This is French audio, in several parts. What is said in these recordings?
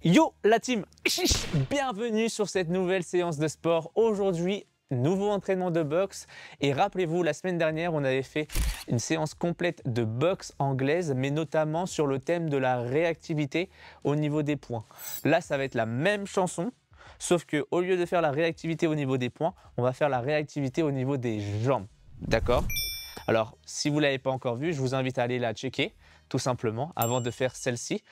Yo la team, bienvenue sur cette nouvelle séance de sport. Aujourd'hui, nouveau entraînement de boxe et rappelez-vous, la semaine dernière, on avait fait une séance complète de boxe anglaise, mais notamment sur le thème de la réactivité au niveau des points. Là, ça va être la même chanson, sauf qu'au lieu de faire la réactivité au niveau des points, on va faire la réactivité au niveau des jambes. D'accord ? Alors, si vous ne l'avez pas encore vu, je vous invite à aller la checker, tout simplement, avant de faire celle-ci.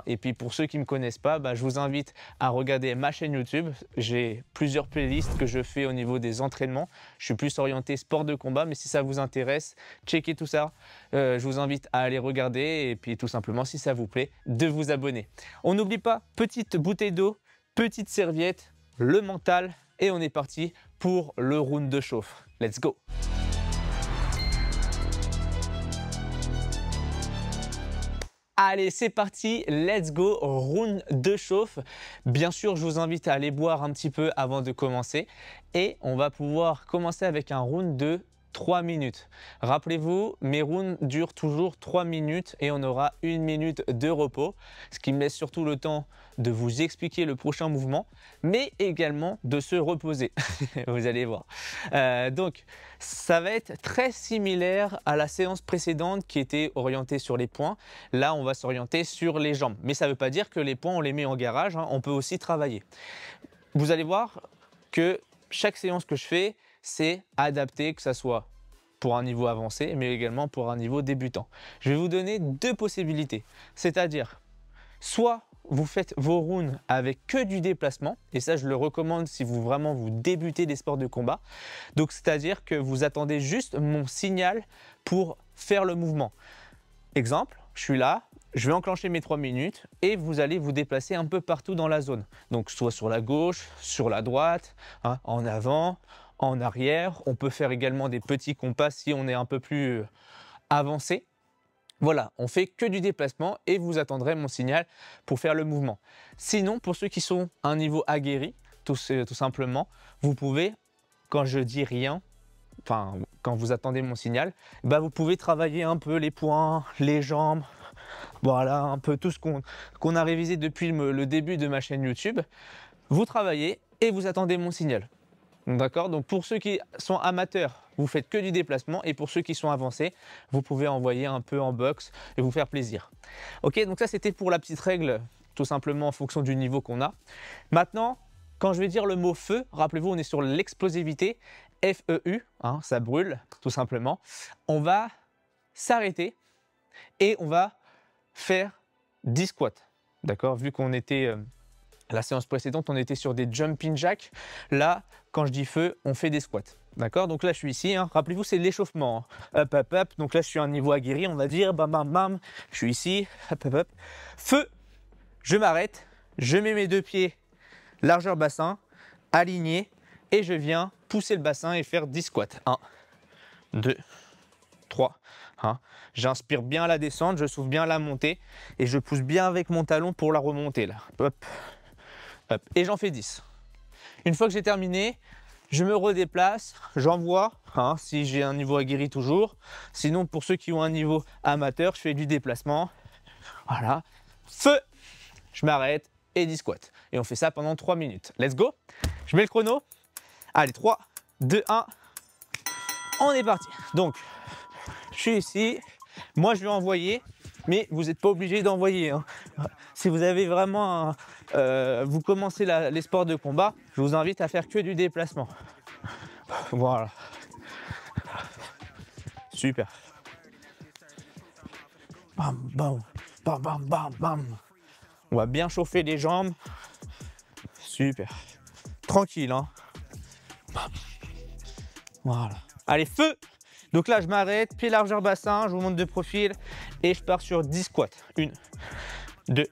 Et puis, pour ceux qui ne me connaissent pas, je vous invite à regarder ma chaîne YouTube. J'ai plusieurs playlists que je fais au niveau des entraînements. Je suis plus orienté sport de combat, mais si ça vous intéresse, checkez tout ça. Je vous invite à aller regarder et puis, tout simplement, si ça vous plaît, de vous abonner. On n'oublie pas, petite bouteille d'eau, petite serviette, le mental et on est parti pour le round de chauffe. Let's go! Allez, c'est parti, let's go, round de chauffe. Bien sûr, je vous invite à aller boire un petit peu avant de commencer et on va pouvoir commencer avec un round de 3 minutes. Rappelez-vous, mes rounds durent toujours 3 minutes et on aura 1 minute de repos, ce qui me laisse surtout le temps de vous expliquer le prochain mouvement, mais également de se reposer. Vous allez voir. Donc, ça va être très similaire à la séance précédente qui était orientée sur les points. Là, on va s'orienter sur les jambes. Mais ça ne veut pas dire que les points, on les met en garage. On peut aussi travailler. Vous allez voir que chaque séance que je fais, c'est adapté, que ce soit pour un niveau avancé, mais également pour un niveau débutant. Je vais vous donner deux possibilités. C'est-à-dire, soit vous faites vos rounds avec que du déplacement, et ça je le recommande si vous débutez des sports de combat. Donc c'est-à-dire que vous attendez juste mon signal pour faire le mouvement. Exemple, je suis là, je vais enclencher mes 3 minutes et vous allez vous déplacer un peu partout dans la zone. Donc soit sur la gauche, sur la droite, en avant, en arrière. On peut faire également des petits compas si on est un peu plus avancé. Voilà, on fait que du déplacement et vous attendrez mon signal pour faire le mouvement. Sinon, pour ceux qui sont à un niveau aguerri, tout simplement, vous pouvez, quand je dis rien, quand vous attendez mon signal, vous pouvez travailler un peu les poings, les jambes, voilà, un peu tout ce qu'on a révisé depuis le début de ma chaîne YouTube. Vous travaillez et vous attendez mon signal. D'accord? Donc pour ceux qui sont amateurs, vous faites que du déplacement et pour ceux qui sont avancés, vous pouvez envoyer un peu en boxe et vous faire plaisir. Ok, donc ça c'était pour la petite règle, tout simplement en fonction du niveau qu'on a. Maintenant, quand je vais dire le mot feu, rappelez-vous, on est sur l'explosivité, F-E-U, ça brûle tout simplement. On va s'arrêter et on va faire 10 squats. D'accord? Vu qu'on était... la séance précédente, on était sur des jumping jacks. Là, quand je dis feu, on fait des squats. D'accord? Donc là, je suis ici. Rappelez-vous, c'est l'échauffement. Hop, hop, hop. Donc là, je suis à un niveau aguerri, on va dire. Bam, bam, bam. Je suis ici. Hop, hop, hop. Feu. Je m'arrête. Je mets mes deux pieds largeur bassin, aligné. Et je viens pousser le bassin et faire 10 squats. 1, 2, 3. J'inspire bien la descente, je souffle bien la montée. Et je pousse bien avec mon talon pour la remonter. Là. Hop. Hop, et j'en fais 10. Une fois que j'ai terminé, je me redéplace, j'envoie, si j'ai un niveau aguerri toujours. Sinon, pour ceux qui ont un niveau amateur, je fais du déplacement. Voilà. Feu, je m'arrête et 10 squats. Et on fait ça pendant 3 minutes. Let's go. Je mets le chrono. Allez, 3, 2, 1. On est parti. Donc, je suis ici. Moi, je vais envoyer. Mais vous n'êtes pas obligé d'envoyer. Si vous avez vraiment, vous commencez les sports de combat, je vous invite à faire que du déplacement. Voilà. Super. Bam, bam, bam, bam, bam, bam. On va bien chauffer les jambes. Super. Tranquille, Bam. Voilà. Allez, feu! Donc là, je m'arrête, pied largeur bassin, je vous monte de profil et je pars sur 10 squats. 1, 2,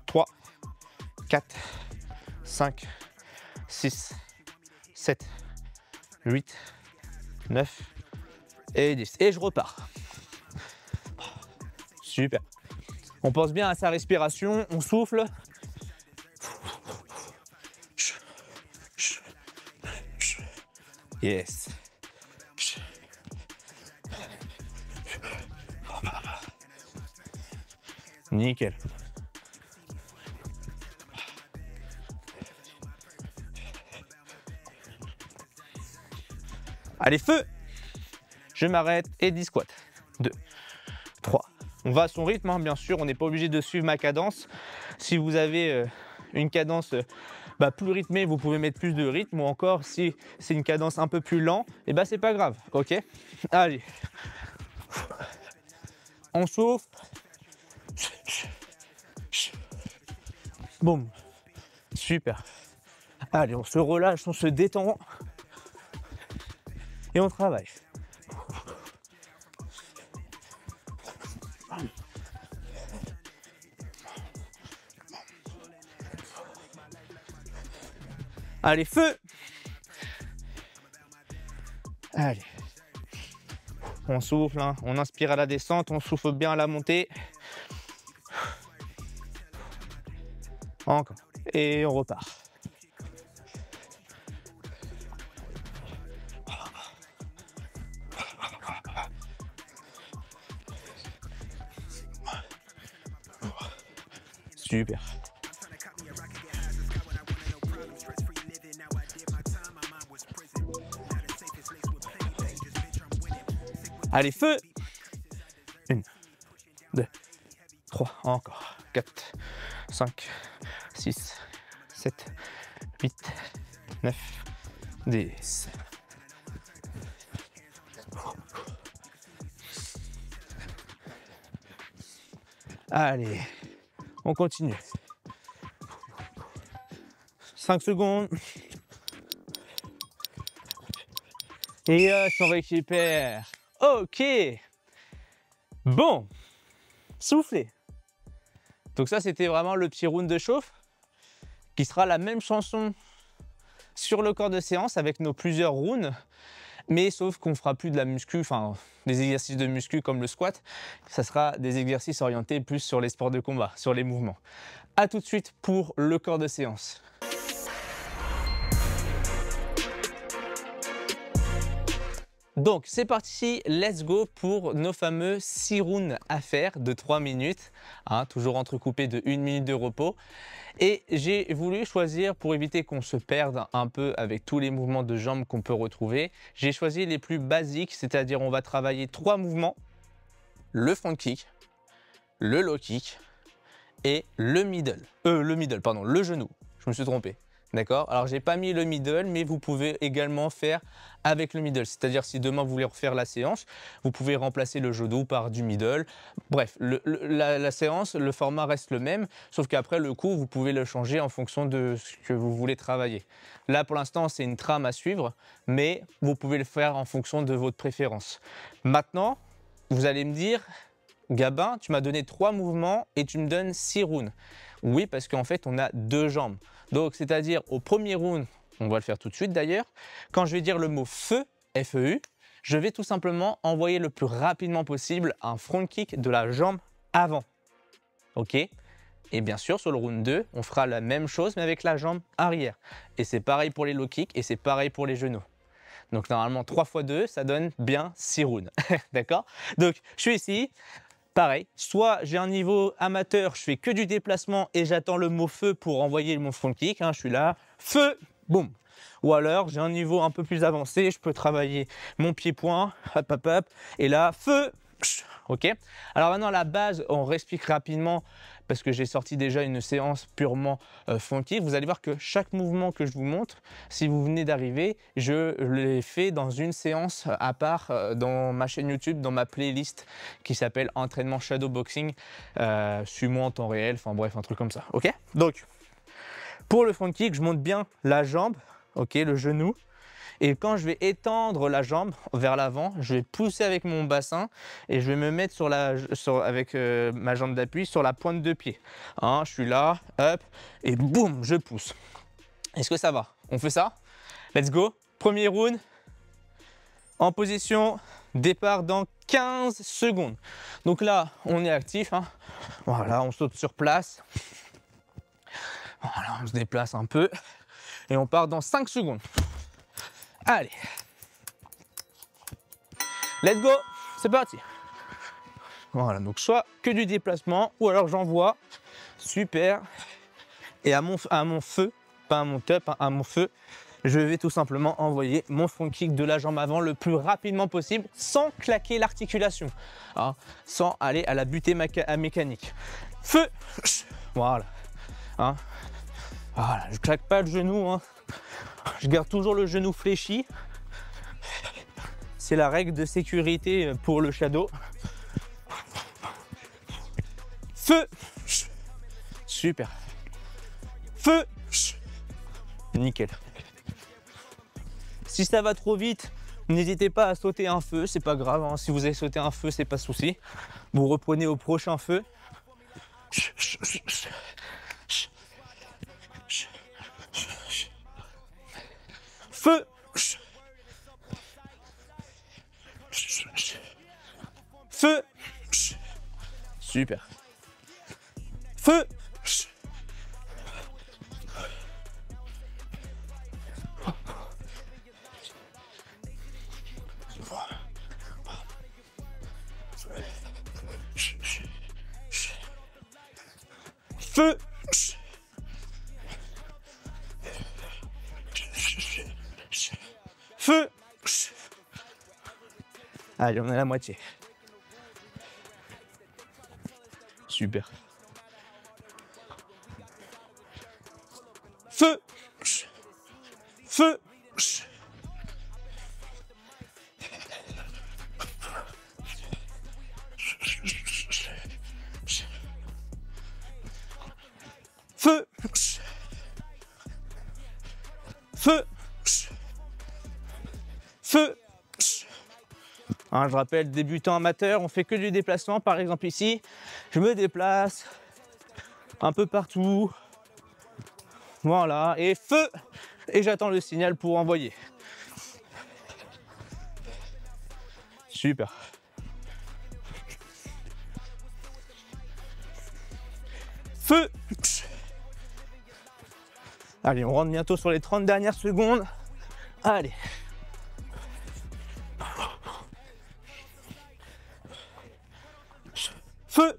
3, 4, 5, 6, 7, 8, 9 et 10. Et je repars. Super. On pense bien à sa respiration, on souffle. Yes. Nickel. Allez, feu! Je m'arrête et 10 squats. 2, 3. On va à son rythme, hein, bien sûr. On n'est pas obligé de suivre ma cadence. Si vous avez une cadence plus rythmée, vous pouvez mettre plus de rythme. Ou encore, si c'est une cadence un peu plus lente, et c'est pas grave. Ok? Allez. On souffle. Boum. Super. Allez, on se relâche, on se détend. Et on travaille. Allez, feu! Allez. On souffle, hein. On inspire à la descente, on souffle bien à la montée. Encore. Et on repart. Super. Allez, feu! 1, 2, 3, encore. 4, 5, 6, 7, 8, 9, 10. Allez, on continue. 5 secondes. Et on récupère. Ok. Bon. Soufflez. Donc ça, c'était vraiment le petit round de chauffe qui sera la même chanson sur le corps de séance avec nos plusieurs rounds. Mais sauf qu'on fera plus de la muscu, enfin des exercices de muscu comme le squat. Ça sera des exercices orientés plus sur les sports de combat, sur les mouvements. A tout de suite pour le corps de séance. Donc c'est parti, let's go pour nos fameux 6 rounds à faire de 3 minutes, hein, toujours entrecoupés de 1 minute de repos. Et j'ai voulu choisir, pour éviter qu'on se perde un peu avec tous les mouvements de jambes qu'on peut retrouver, j'ai choisi les plus basiques, c'est-à-dire on va travailler 3 mouvements, le front kick, le low kick et le le genou, je me suis trompé. D'accord? Alors, j'ai pas mis le middle, mais vous pouvez également faire avec le middle. C'est-à-dire, si demain vous voulez refaire la séance, vous pouvez remplacer le genou par du middle. Bref, la séance, le format reste le même, sauf qu'après, le coup, vous pouvez le changer en fonction de ce que vous voulez travailler. Là, pour l'instant, c'est une trame à suivre, mais vous pouvez le faire en fonction de votre préférence. Maintenant, vous allez me dire, Gabin, tu m'as donné 3 mouvements et tu me donnes 6 rounds. Oui, parce qu'en fait, on a 2 jambes. Donc, c'est-à-dire au premier round, on va le faire tout de suite d'ailleurs, quand je vais dire le mot feu, F-E-U, je vais tout simplement envoyer le plus rapidement possible un front kick de la jambe avant. Ok? Et bien sûr, sur le round 2, on fera la même chose, mais avec la jambe arrière. Et c'est pareil pour les low kicks et c'est pareil pour les genoux. Donc, normalement, 3 x 2, ça donne bien 6 rounds. D'accord? Donc, je suis ici. Pareil, soit j'ai un niveau amateur, je fais que du déplacement et j'attends le mot feu pour envoyer mon front kick, hein, je suis là, feu, boum. Ou alors j'ai un niveau un peu plus avancé, je peux travailler mon pied-point, hop hop hop, et là, feu, ok. Alors maintenant la base, on réexplique rapidement parce que j'ai sorti déjà une séance purement funky. Vous allez voir que chaque mouvement que je vous montre, si vous venez d'arriver, je l'ai fait dans une séance à part dans ma chaîne YouTube, dans ma playlist qui s'appelle Entraînement Shadowboxing. Suis-moi en temps réel, enfin bref, un truc comme ça. Ok. Donc, pour le front kick, je monte bien la jambe, ok, le genou. Et quand je vais étendre la jambe vers l'avant, je vais pousser avec mon bassin et je vais me mettre avec ma jambe d'appui sur la pointe de pied. Hein, je suis là, hop, et boum, je pousse. Est-ce que ça va? On fait ça? Let's go. Premier round, en position, départ dans 15 secondes. Donc là, on est actif. Hein. Voilà, on saute sur place. Voilà, on se déplace un peu. Et on part dans 5 secondes. Allez, let's go, c'est parti. Voilà, donc soit que du déplacement ou alors j'envoie, super. Et à mon feu, pas à mon top, hein, à mon feu, je vais tout simplement envoyer mon front kick de la jambe avant le plus rapidement possible sans claquer l'articulation, hein, sans aller à la butée mécanique. Feu. Voilà. Hein. Voilà, je claque pas le genou, hein. Je garde toujours le genou fléchi. C'est la règle de sécurité pour le shadow. Feu. Super. Feu. Nickel. Si ça va trop vite, n'hésitez pas à sauter un feu, c'est pas grave, hein. Si vous avez sauté un feu, c'est pas souci. Vous reprenez au prochain feu. Feu. Feu. Super. Feu. Feu. Feu. Allez, on est à la moitié. Super. Feu. Feu. Feu. Feu. Feu. Hein, je rappelle, débutant amateur, on fait que du déplacement. Par exemple ici, je me déplace un peu partout. Voilà, et feu. Et j'attends le signal pour envoyer. Super. Feu. Allez, on rentre bientôt sur les 30 dernières secondes. Allez. Feu.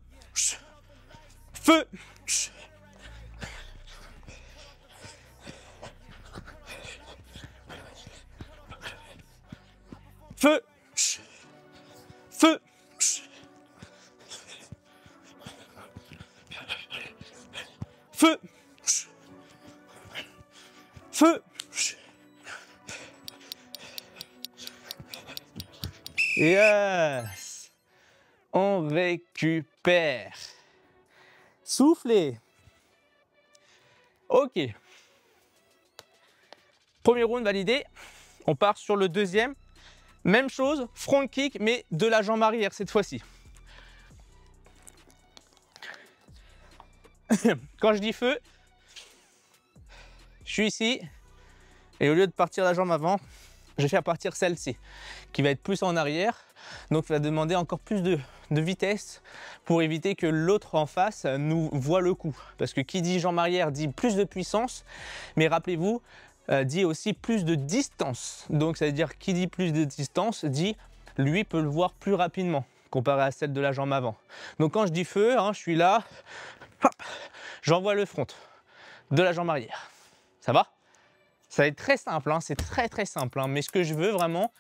Feu. Feu. Feu. Feu. Feu. Yes. On récupère. Soufflez. Ok. Premier round validé. On part sur le deuxième. Même chose, front kick, mais de la jambe arrière cette fois-ci. Quand je dis feu, je suis ici. Et au lieu de partir la jambe avant, je vais faire partir celle-ci, qui va être plus en arrière. Donc, ça va demander encore plus de vitesse pour éviter que l'autre en face nous voit le coup. Parce que qui dit jambe arrière dit plus de puissance. Mais rappelez-vous, dit aussi plus de distance. Donc, ça veut dire qui dit plus de distance dit lui peut le voir plus rapidement comparé à celle de la jambe avant. Donc, quand je dis feu, hein, je suis là, j'envoie le front de la jambe arrière. Ça va? Ça va être très simple, hein, c'est très simple. Hein, mais ce que je veux vraiment,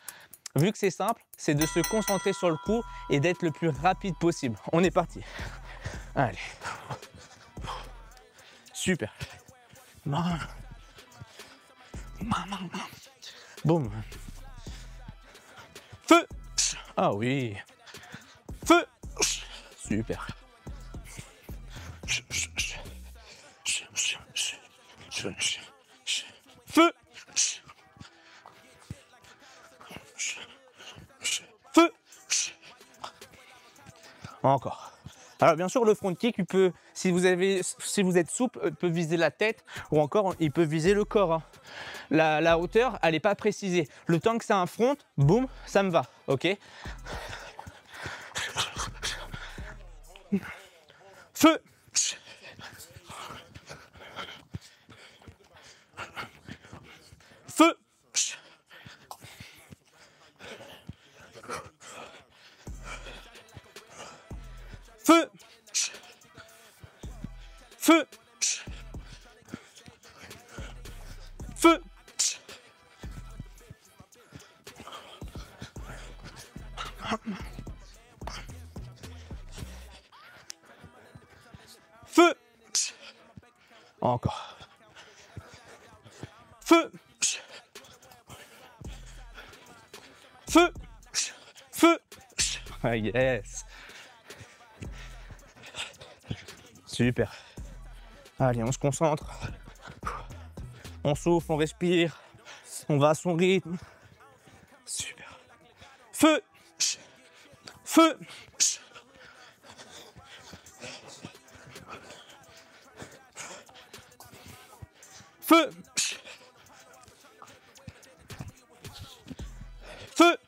vu que c'est simple, c'est de se concentrer sur le coup et d'être le plus rapide possible. On est parti. Allez. Super. Boum. Feu. Ah oui. Feu. Super. Feu. Feu. Encore. Alors bien sûr, le front kick, il peut, si vous êtes souple, il peut viser la tête ou encore il peut viser le corps. Hein. La hauteur, elle n'est pas précisée. Le temps que c'est un front, boum, ça me va. Ok. Feu. Feu. Feu. Feu. Feu. Encore. Feu. Feu. Feu. Ah, yes. Super. Allez, on se concentre. On souffle, on respire. On va à son rythme. Super. Feu. Feu. Feu. Feu.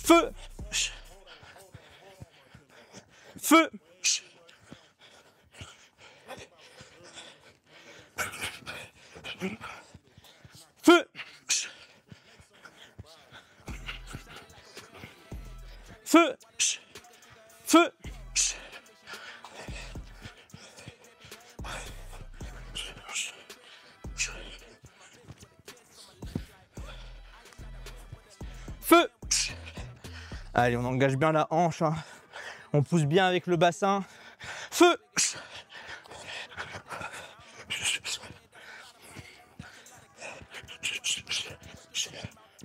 Feu. Feu. Feu. Feu. Feu. Feu. Allez, on engage bien la hanche, hein. On pousse bien avec le bassin. Feu.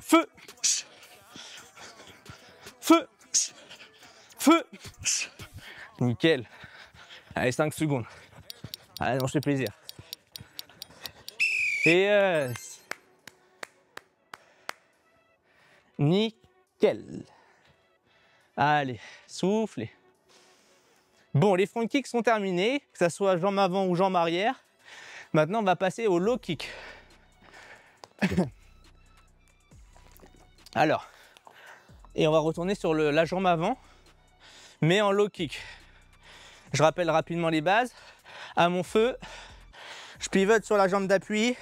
Feu. Feu. Feu. Nickel. Allez, 5 secondes. Allez, on se fait plaisir. Et nickel. Allez, soufflez. Bon, les front kicks sont terminés, que ce soit jambe avant ou jambe arrière. Maintenant, on va passer au low kick. Alors, et on va retourner sur la jambe avant, mais en low kick. Je rappelle rapidement les bases. À mon feu, je pivote sur la jambe d'appui,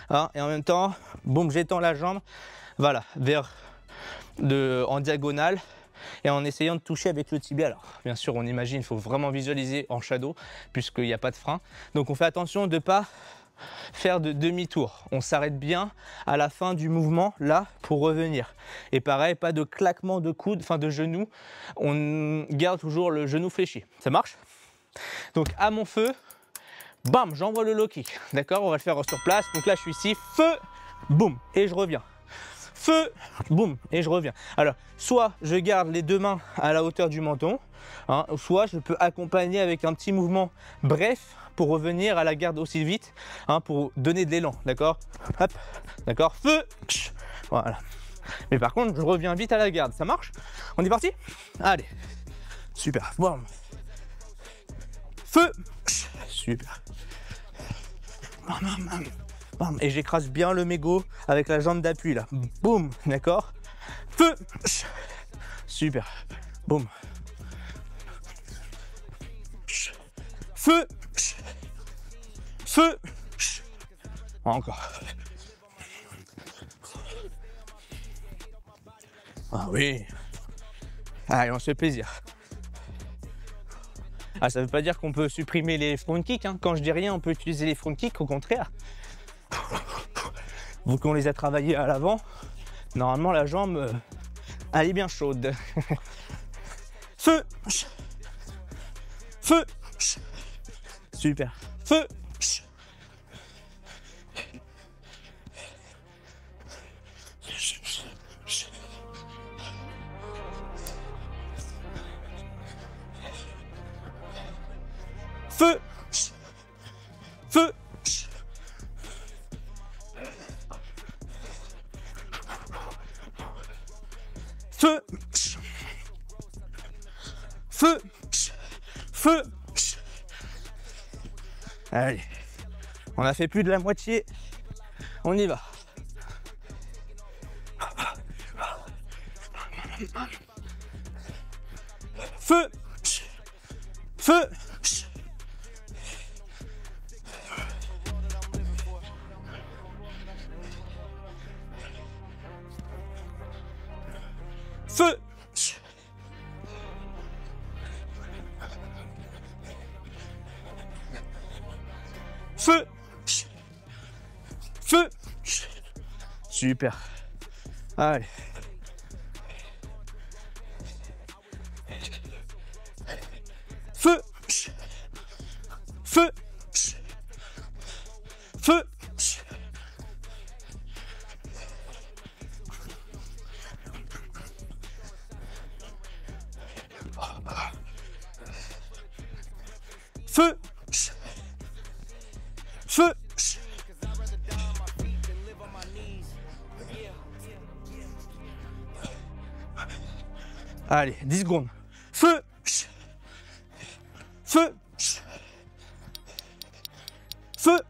hein, et en même temps, boum, j'étends la jambe, voilà, en diagonale, et en essayant de toucher avec le tibia. Alors, bien sûr, on imagine, il faut vraiment visualiser en shadow, puisqu'il n'y a pas de frein. Donc, on fait attention de ne pas faire de demi-tour. On s'arrête bien à la fin du mouvement, là, pour revenir. Et pareil, pas de claquement de coude, enfin de genou. On garde toujours le genou fléchi. Ça marche? Donc, à mon feu, bam, j'envoie le low kick. D'accord? On va le faire sur place. Donc là, je suis ici, feu, boum, et je reviens. Feu, boum, et je reviens. Alors, soit je garde les deux mains à la hauteur du menton, hein, soit je peux accompagner avec un petit mouvement bref pour revenir à la garde aussi vite, hein, pour donner de l'élan, d'accord? Hop, d'accord, feu, voilà. Mais par contre, je reviens vite à la garde, ça marche? On est parti? Allez, super, boum. Feu, super. Et j'écrase bien le mégot avec la jambe d'appui là. Boum, d'accord? Feu. Super. Boum. Feu. Feu. Encore. Ah oui. Allez, on se fait plaisir. Ah, ça ne veut pas dire qu'on peut supprimer les front kicks, hein. Quand je dis rien, on peut utiliser les front kicks, au contraire. Vu qu'on les a travaillés à l'avant, normalement la jambe, elle est bien chaude. Feu. Feu. Super. Feu. Feu. Feu. Feu. Feu. Feu. Allez, on a fait plus de la moitié, on y va. Feu. Feu. Feu. Feu. Feu. Super. Allez. feu, feu, feu, feu, feu. Allez, 10 secondes. Feu, feu, feu.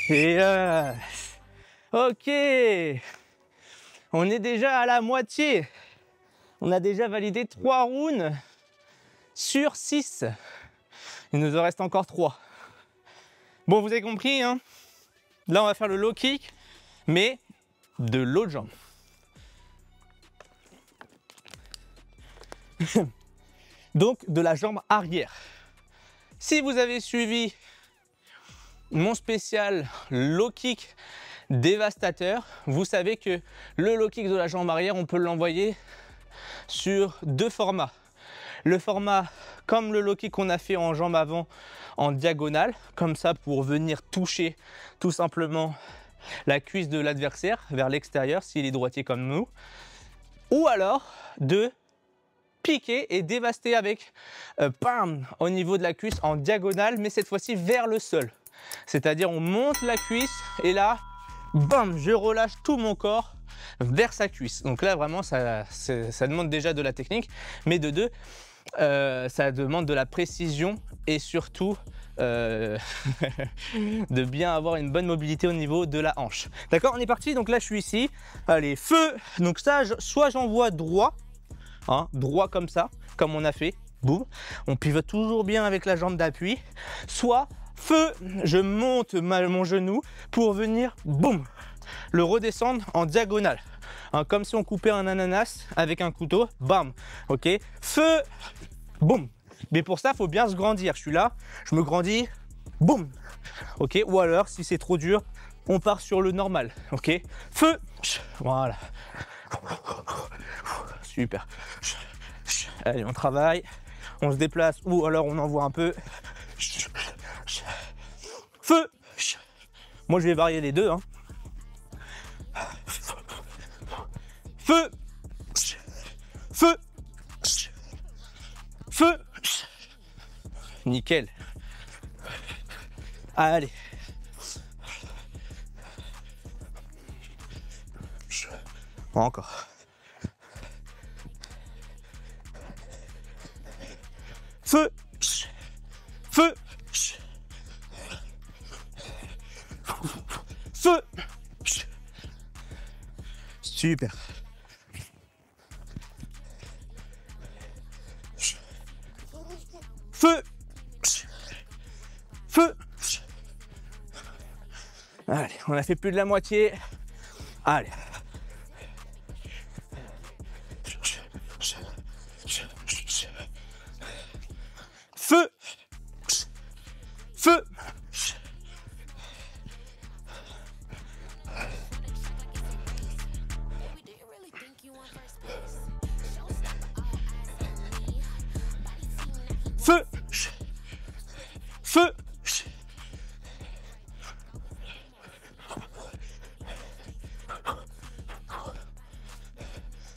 Et ok, on est déjà à la moitié. On a déjà validé 3 rounds sur 6. Il nous en reste encore 3. Bon, vous avez compris, hein? Là, on va faire le low kick, mais de l'autre jambe. Donc, de la jambe arrière. Si vous avez suivi mon spécial low kick dévastateur, vous savez que le low kick de la jambe arrière, on peut l'envoyer sur 2 formats. Le format comme le low kick qu'on a fait en jambe avant en diagonale, comme ça pour venir toucher tout simplement la cuisse de l'adversaire vers l'extérieur s'il est droitier comme nous, ou alors de piquer et dévaster avec bam, au niveau de la cuisse en diagonale, mais cette fois-ci vers le sol. C'est-à-dire on monte la cuisse et là, bam, je relâche tout mon corps vers sa cuisse. Donc là vraiment ça demande déjà de la technique, mais de deux, ça demande de la précision et surtout de bien avoir une bonne mobilité au niveau de la hanche. D'accord, on est parti. Donc là je suis ici. Allez, feu. Donc ça, soit j'envoie droit, hein, droit comme ça, comme on a fait, boum, on pivote toujours bien avec la jambe d'appui, soit feu, je monte mon genou pour venir, boum, le redescendre en diagonale, hein, comme si on coupait un ananas avec un couteau, bam, ok, feu, boum. Mais pour ça, il faut bien se grandir. Je suis là, je me grandis, boum, ok, ou alors, si c'est trop dur, on part sur le normal, ok, feu, voilà. Super. Allez, on travaille, on se déplace ou alors on envoie un peu. Feu. Moi, je vais varier les deux. Hein. Feu. Feu. Feu. Nickel. Allez. Encore. Feu. Feu. Feu. Super. Feu. Feu. Allez, on a fait plus de la moitié. Allez. Feu. Feu. Feu. Feu.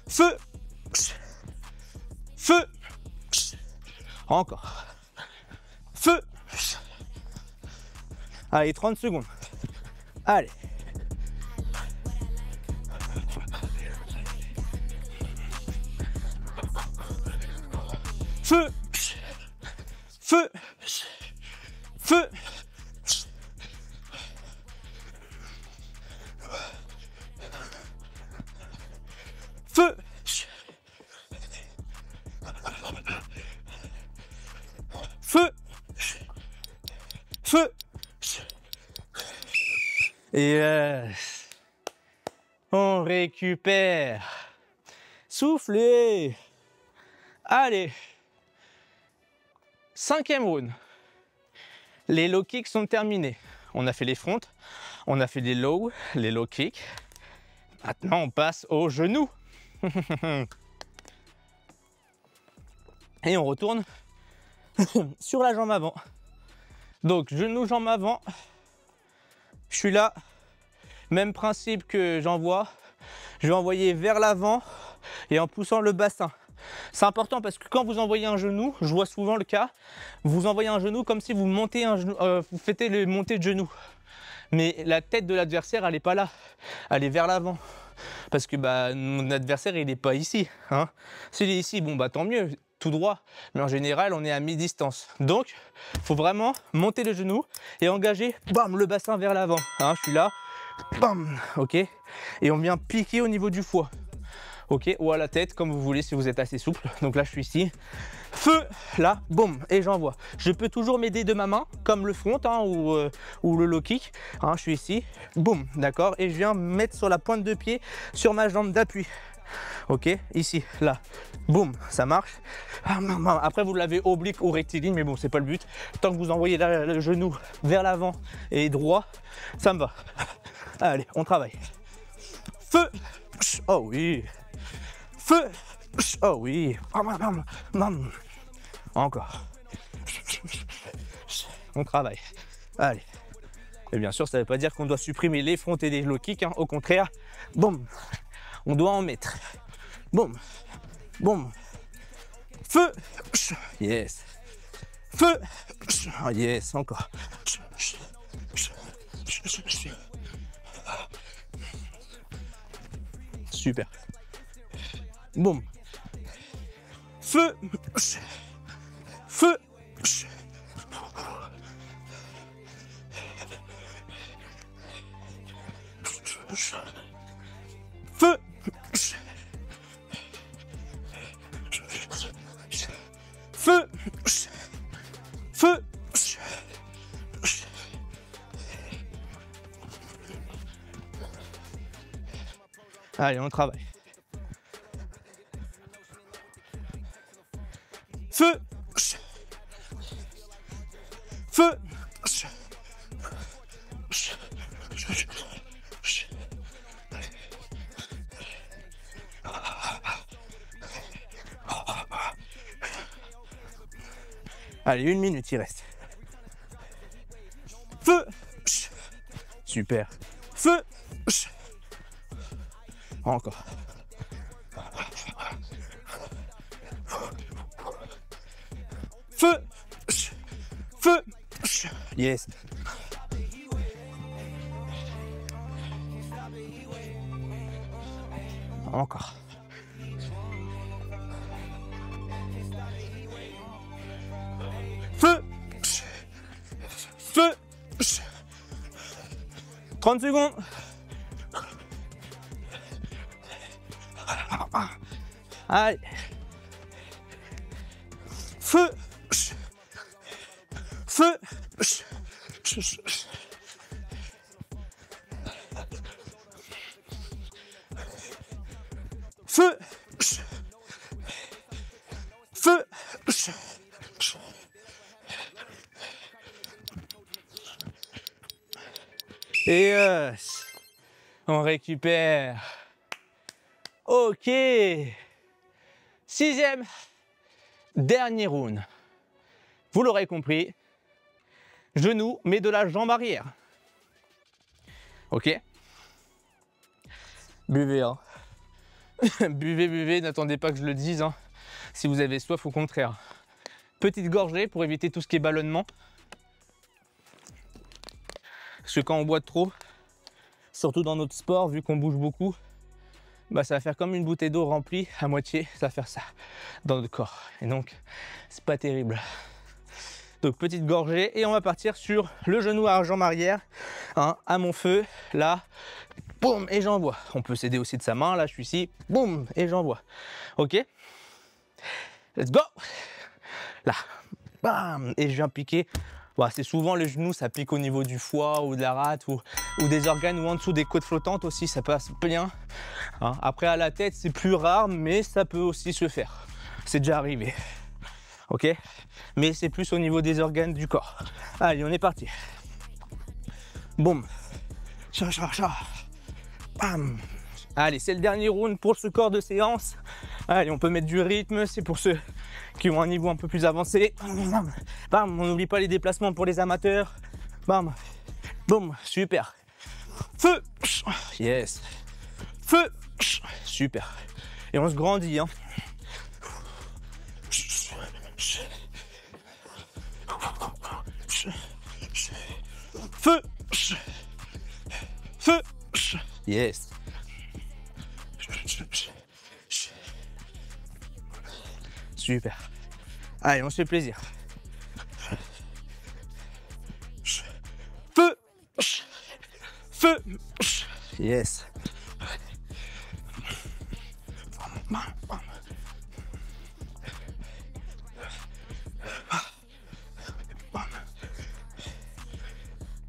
Feu. Feu. Encore. Feu. Allez, 30 secondes. Allez. Feu. Feu. Feu. Feu. Feu. Feu. Et on récupère. Soufflez. Allez. 5e round. Les low kicks sont terminés. On a fait les fronts, on a fait les low kicks. Maintenant, on passe aux genoux. Et on retourne sur la jambe avant. Donc genou, jambe avant. Je suis là. Même principe que j'envoie. Je vais envoyer vers l'avant et en poussant le bassin. C'est important parce que quand vous envoyez un genou, je vois souvent le cas, vous envoyez un genou comme si vous montez un genou, vous faites les montées de genou. Mais la tête de l'adversaire, elle n'est pas là, elle est vers l'avant. Parce que mon adversaire, il n'est pas ici. Hein. S'il est ici, bon tant mieux, tout droit. Mais en général, on est à mi-distance. Donc, il faut vraiment monter le genou et engager bam, le bassin vers l'avant. Hein, je suis là, bam, ok. Et on vient piquer au niveau du foie. Ok, ou à la tête, comme vous voulez, si vous êtes assez souple. Donc là, je suis ici. Feu, là, boum, et j'envoie. Je peux toujours m'aider de ma main, comme le front hein, ou le low kick. Hein, je suis ici, boum, d'accord. Et je viens me mettre sur la pointe de pied, sur ma jambe d'appui. Ok, ici, là, boum, ça marche. Après, vous l'avez oblique ou rectiligne, mais bon, c'est pas le but. Tant que vous envoyez le genou vers l'avant et droit, ça me va. Allez, on travaille. Feu, oh oui. Feu, oh oui. Encore. On travaille. Allez. Et bien sûr, ça ne veut pas dire qu'on doit supprimer les fronts et les low kicks. Hein. Au contraire, boum. On doit en mettre. Boum. Boum. Feu. Yes. Feu. Oh yes, encore. Super. Boum. Feu. Feu. Feu. Feu. Feu. Allez, on travaille. Feu. Feu. Allez, 1 minute, il reste. Feu. Super. Feu. Encore. Feu. Feu. Yes. Encore. Feu. Feu. 30 secondes. Allez. Feu. Feu. Feu. Feu. Et on récupère. Ok. 6e, dernier round. Vous l'aurez compris, genou, mais de la jambe arrière. Ok. Buvez, hein. Buvez, buvez, n'attendez pas que je le dise. Hein. Si vous avez soif, au contraire. Petite gorgée pour éviter tout ce qui est ballonnement. Parce que quand on boit trop, surtout dans notre sport, vu qu'on bouge beaucoup, bah ça va faire comme une bouteille d'eau remplie à moitié, ça va faire ça dans notre corps. Et donc, c'est pas terrible. Donc, petite gorgée et on va partir sur le genou à jambe arrière, hein, à mon feu, là, boum, et j'envoie. On peut s'aider aussi de sa main, là, je suis ici, boum, et j'envoie. Ok? Let's go! Là, bam, et je viens piquer. Bon, c'est souvent le genou, ça pique au niveau du foie ou de la rate ou des organes ou en dessous des côtes flottantes aussi, ça passe bien. Hein. Après à la tête, c'est plus rare, mais ça peut aussi se faire. C'est déjà arrivé. Ok? Mais c'est plus au niveau des organes du corps. Allez, on est parti. Boum. Cha, cha, cha. Bam. Allez, c'est le dernier round pour ce corps de séance. Allez, on peut mettre du rythme, c'est pour ceux qui ont un niveau un peu plus avancé. Bam, on n'oublie pas les déplacements pour les amateurs. Bam, boum, super. Feu, yes. Feu, super. Et on se grandit, hein. Feu, feu, yes. Super. Allez, on se fait plaisir. Feu, feu, yes.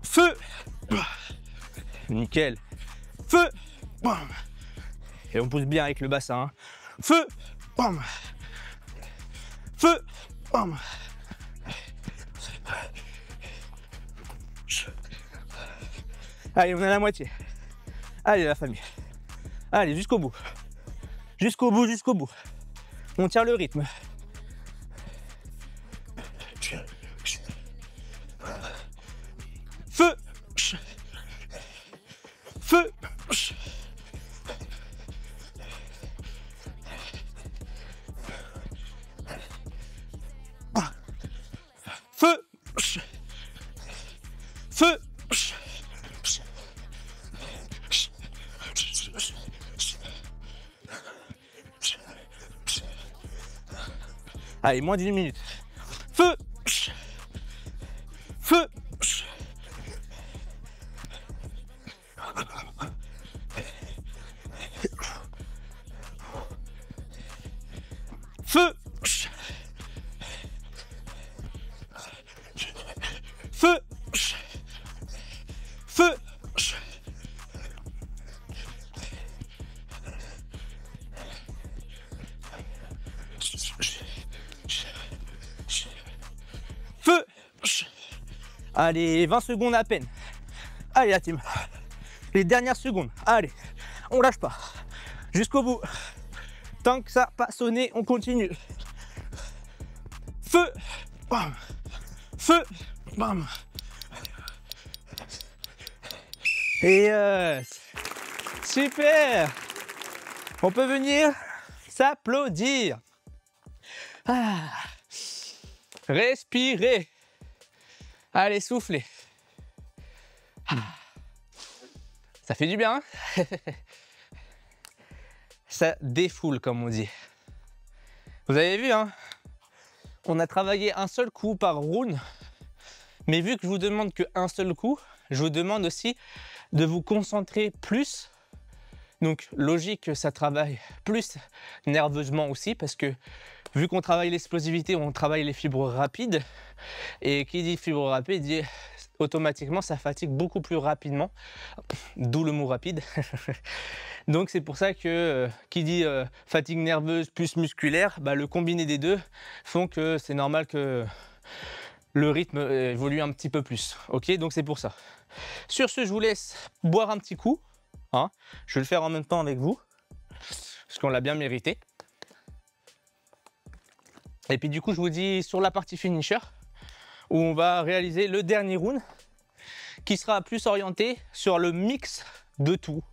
Feu, nickel. Feu, et on pousse bien avec le bassin. Hein. Feu, feu, allez, on est à la moitié. Allez, la famille. Allez, jusqu'au bout. Jusqu'au bout, jusqu'au bout. On tient le rythme. Feu, feu, feu, feu. Allez, moins d'1 minute. Feu, feu. Feu, feu, feu. Feu. Allez, 20 secondes à peine. Allez la team. Les dernières secondes. Allez, on lâche pas. Jusqu'au bout. Tant que ça n'a pas sonné, on continue. Feu. Bam. Feu. Bam. Et super. On peut venir s'applaudir. Ah. Respirez. Allez, soufflez. Ah. Ça fait du bien, hein. Ça défoule, comme on dit. Vous avez vu, hein, on a travaillé un seul coup par round. Mais vu que je vous demande qu'un seul coup, je vous demande aussi de vous concentrer plus. Donc, logique que ça travaille plus nerveusement aussi, parce que vu qu'on travaille l'explosivité, on travaille les fibres rapides. Et qui dit fibres rapides dit automatiquement ça fatigue beaucoup plus rapidement, d'où le mot rapide. Donc c'est pour ça que qui dit fatigue nerveuse plus musculaire, bah, le combiné des deux font que c'est normal que le rythme évolue un petit peu plus. Ok, donc c'est pour ça. Sur ce, je vous laisse boire un petit coup. Hein. Je vais le faire en même temps avec vous, parce qu'on l'a bien mérité. Et puis du coup, je vous dis sur la partie finisher, où on va réaliser le dernier round, qui sera plus orienté sur le mix de tout,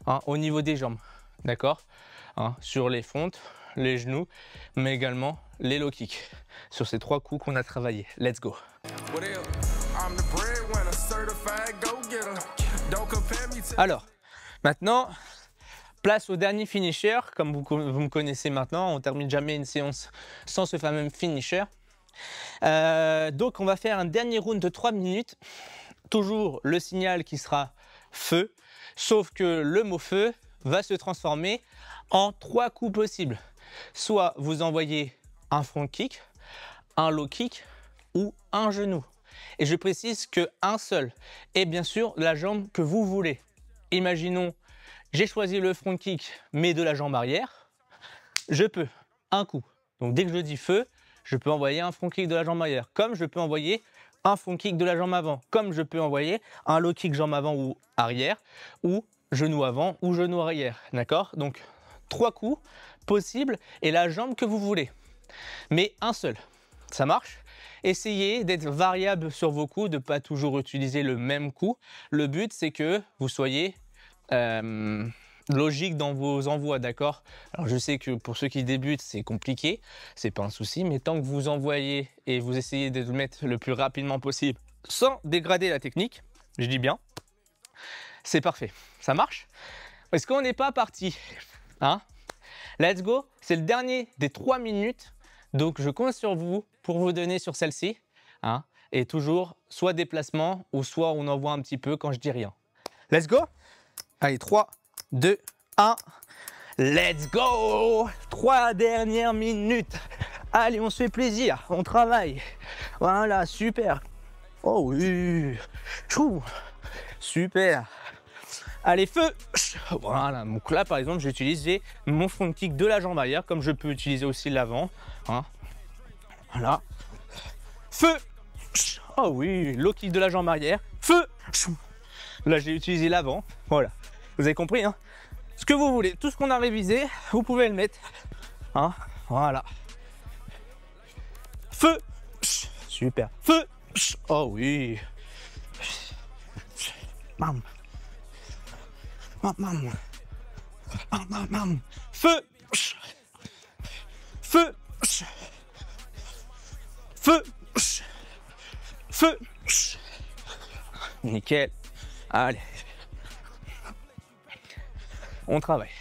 hein, au niveau des jambes, d'accord, hein, sur les fentes, les genoux, mais également les low kicks, sur ces 3 coups qu'on a travaillé. Let's go. Alors, maintenant, place au dernier finisher. Comme vous me connaissez maintenant, on termine jamais une séance sans ce fameux finisher. Donc on va faire un dernier round de 3 minutes. Toujours le signal qui sera feu, sauf que le mot feu va se transformer en 3 coups possibles. Soit vous envoyez un front kick, un low kick ou un genou. Et je précise qu'un seul, et bien sûr la jambe que vous voulez. Imaginons, j'ai choisi le front kick mais de la jambe arrière, je peux un coup. Donc dès que je dis feu, je peux envoyer un front kick de la jambe arrière, comme je peux envoyer un front kick de la jambe avant, comme je peux envoyer un low kick jambe avant ou arrière, ou genou avant ou genou arrière, d'accord? Donc 3 coups possibles et la jambe que vous voulez, mais un seul, ça marche? Essayez d'être variable sur vos coups, de ne pas toujours utiliser le même coup. Le but, c'est que vous soyez logique dans vos envois, d'accord? Alors je sais que pour ceux qui débutent, c'est compliqué, c'est pas un souci, mais tant que vous envoyez et vous essayez de le mettre le plus rapidement possible sans dégrader la technique, je dis bien, c'est parfait. Ça marche? Est-ce qu'on n'est pas parti? Hein? Let's go! C'est le dernier des 3 minutes, donc je compte sur vous pour vous donner sur celle-ci. Hein? Et toujours, soit déplacement ou soit on envoie un petit peu quand je dis rien. Let's go! Allez, 3, 2, 1. Let's go! 3 dernières minutes. Allez, on se fait plaisir, on travaille. Voilà, super. Oh oui, chou, super. Allez, feu! Voilà, donc là par exemple, j'ai utilisé mon front kick de la jambe arrière, comme je peux utiliser aussi l'avant. Hein. Voilà. Feu! Oh oui, low kick de la jambe arrière. Feu! Là, j'ai utilisé l'avant. Voilà. Vous avez compris, hein? Ce que vous voulez, tout ce qu'on a révisé, vous pouvez le mettre. Hein? Voilà. Feu! Super. Feu! Oh oui. Mam. Mam. Mam. Feu! Feu! Feu! Feu! Nickel. Allez. On travaille.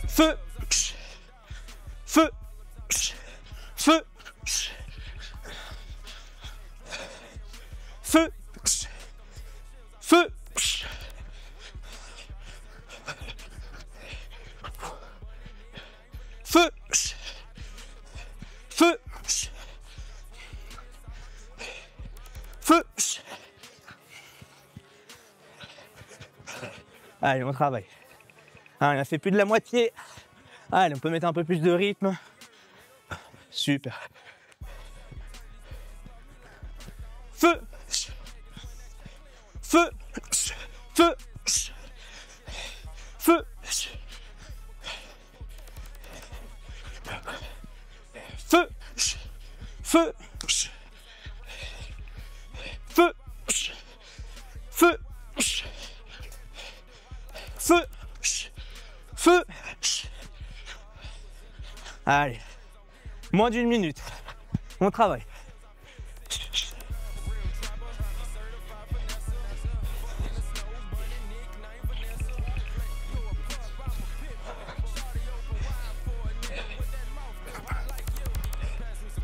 Feu! Feu! Feu! Feu! Feu! Feu! Feu! Feu! Allez, on travaille. Allez, on a fait plus de la moitié. Allez, on peut mettre un peu plus de rythme. Super. Feu! Feu! Feu! Feu! Feu! Feu! Feu! Feu! Feu! Feu! Allez, moins d'1 minute, on travaille.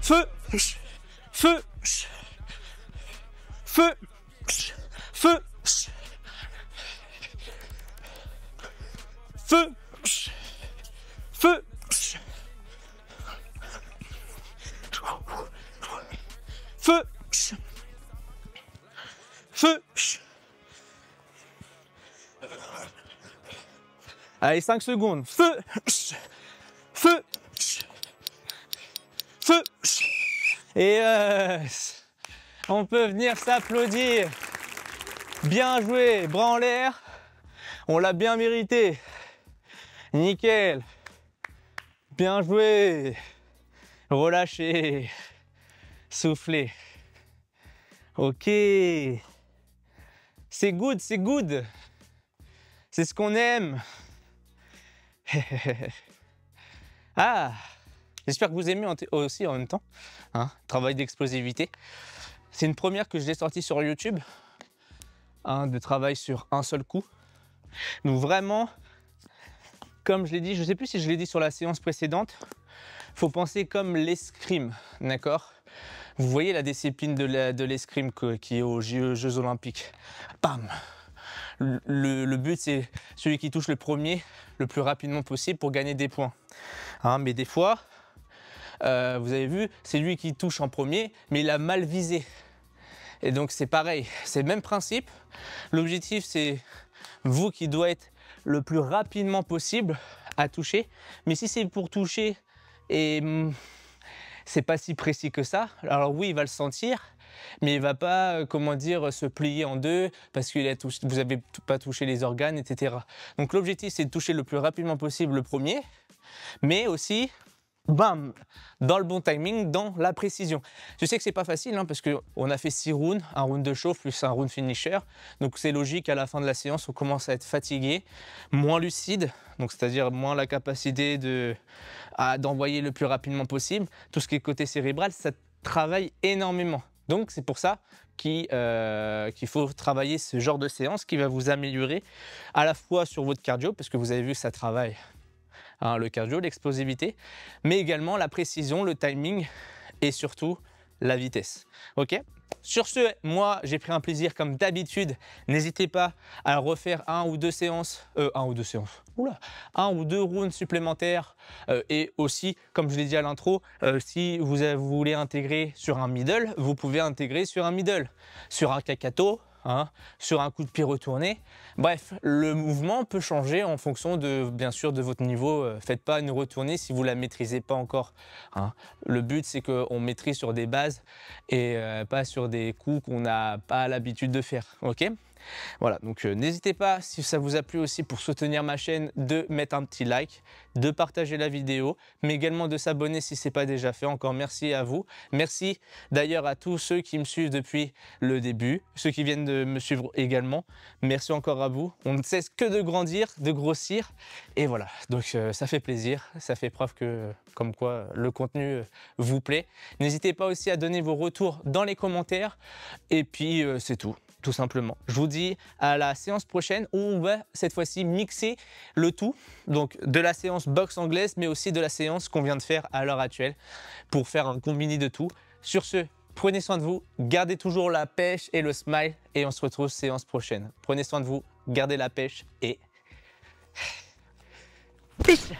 Feu! Feu! Feu! Feu! Feu! Feu! Feu! Feu! Allez, 5 secondes. Feu! Feu! Feu! Et on peut venir s'applaudir. Bien joué, bras en l'air. On l'a bien mérité. Nickel. Bien joué. Relâchez. Soufflez. Ok. C'est good, c'est good. C'est ce qu'on aime. Ah, j'espère que vous aimez aussi en même temps. Hein, travail d'explosivité. C'est une première que je l'ai sortie sur YouTube. De travail sur un seul coup. Donc vraiment, comme je l'ai dit, je ne sais plus si je l'ai dit sur la séance précédente, il faut penser comme l'escrime, d'accord? Vous voyez la discipline de l'escrime qui est aux Jeux Olympiques. Bam! Le but, c'est celui qui touche le premier le plus rapidement possible pour gagner des points. Hein, mais des fois, vous avez vu, c'est lui qui touche en premier, mais il a mal visé. Et donc c'est pareil, c'est le même principe. L'objectif, c'est vous qui doit être le plus rapidement possible à toucher. Mais si c'est pour toucher et c'est pas si précis que ça, alors oui, il va le sentir, mais il va pas, comment dire, se plier en deux parce que vous n'avez pas touché les organes, etc. Donc l'objectif, c'est de toucher le plus rapidement possible le premier, mais aussi, bam, dans le bon timing, dans la précision. Je sais que c'est pas facile hein, parce qu'on a fait 6 rounds, un round de chauffe plus un round finisher. Donc c'est logique, à la fin de la séance, on commence à être fatigué, moins lucide, donc c'est-à-dire moins la capacité d'envoyer le plus rapidement possible. Tout ce qui est côté cérébral, ça travaille énormément. Donc c'est pour ça qu'il faut travailler ce genre de séance qui va vous améliorer à la fois sur votre cardio, parce que vous avez vu que ça travaille hein, le cardio, l'explosivité, mais également la précision, le timing et surtout la vitesse. Ok ? Sur ce, moi j'ai pris un plaisir comme d'habitude. N'hésitez pas à refaire un ou deux rounds supplémentaires et aussi, comme je l'ai dit à l'intro, si vous voulez intégrer sur un middle, vous pouvez intégrer sur un middle, sur un kakato, hein, sur un coup de pied retourné. Bref, le mouvement peut changer en fonction bien sûr de votre niveau. Faites pas une retournée si vous la maîtrisez pas encore. Hein. Le but c'est qu'on maîtrise sur des bases et pas sur des coups qu'on n'a pas l'habitude de faire. Ok ? Voilà, donc n'hésitez pas, si ça vous a plu aussi, pour soutenir ma chaîne, de mettre un petit like, de partager la vidéo, mais également de s'abonner si ce n'est pas déjà fait. Encore merci à vous. Merci d'ailleurs à tous ceux qui me suivent depuis le début, ceux qui viennent de me suivre également. Merci encore à vous. On ne cesse que de grandir, de grossir. Et voilà, donc ça fait plaisir, ça fait preuve que, comme quoi, le contenu vous plaît. N'hésitez pas aussi à donner vos retours dans les commentaires. Et puis, c'est tout simplement. Je vous dis à la séance prochaine où on va cette fois-ci mixer le tout, donc de la séance boxe anglaise, mais aussi de la séance qu'on vient de faire à l'heure actuelle pour faire un combiné de tout. Sur ce, prenez soin de vous, gardez toujours la pêche et le smile et on se retrouve séance prochaine. Prenez soin de vous, gardez la pêche et... Peace.